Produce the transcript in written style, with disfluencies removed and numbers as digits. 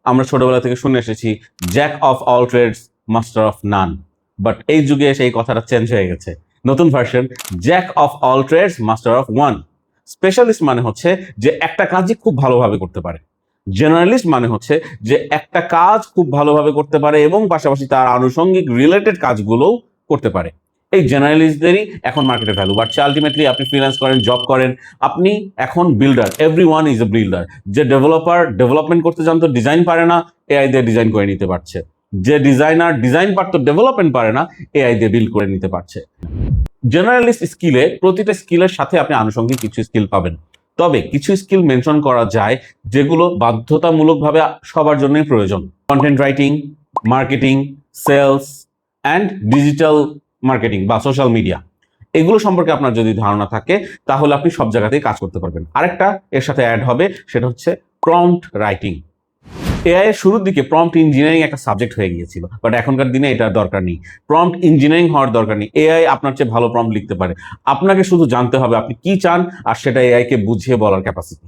আমরা ছোটবেলা থেকে শুনে এসেছি jack of all trades master of none, but এই যুগে এসে এই কথাটা চেঞ্জ হয়ে গেছে। নতুন version, jack of all trades master of one. Specialist মানে হচ্ছে যে একটা কাজই খুব ভালোভাবে করতে পারে। জেনারেলিস্ট মানে হচ্ছে যে একটা কাজ খুব ভালোভাবে করতে পারে এবং পাশাপাশি তার আনুষঙ্গিক রিলেটেড কাজগুলোও করতে পারে। এই জেনারেলিস্টদেরই এখন মার্কেটে ভ্যালু বাড়ছে। আলটিমেটলি আপনি ফ্রিল্যান্স করেন, জব করেন, আপনি এখন builder. Every one is a builder. যে ডেভেলপার ডেভেলপমেন্ট করতে জানতো, ডিজাইন পারে না, এআই দিয়ে ডিজাইন করে নিতে পারছে। যে ডিজাইনার ডিজাইন পারতো, ডেভেলপমেন্ট পারে না, এআই দিয়ে বিল্ড করে নিতে পারছে। জেনারেলিস্ট স্কিলে প্রতিটা স্কিলের সাথে আপনি আনুষঙ্গিক কিছু স্কিল পাবেন, তবে কিছু স্কিল মেনশন করা যায় যেগুলো বাধ্যতামূলকভাবে সবার জন্যই প্রয়োজন। Content writing, marketing, sales and digital marketing বা সোশ্যাল মিডিয়া, এগুলো সম্পর্কে আপনার যদি ধারণা থাকে তাহলে আপনি সব জায়গাতেই কাজ করতে পারবেন। আরেকটা এর সাথে অ্যাড হবে, সেটা হচ্ছে প্রম্পট রাইটিং। এআই এর শুরুর দিকে প্রম্পট ইঞ্জিনিয়ারিং একটা সাবজেক্ট হয়ে গিয়েছিল, বাট এখনকার দিনে এটার দরকার নেই। প্রম্পট ইঞ্জিনিয়ারিং হওয়ার দরকার নেই। এআই আপনার চেয়ে ভালো প্রম্পট লিখতে পারে। আপনাকে শুধু জানতে হবে আপনি কি চান, আর সেটা এআই কে বুঝিয়ে বলার ক্যাপাসিটি।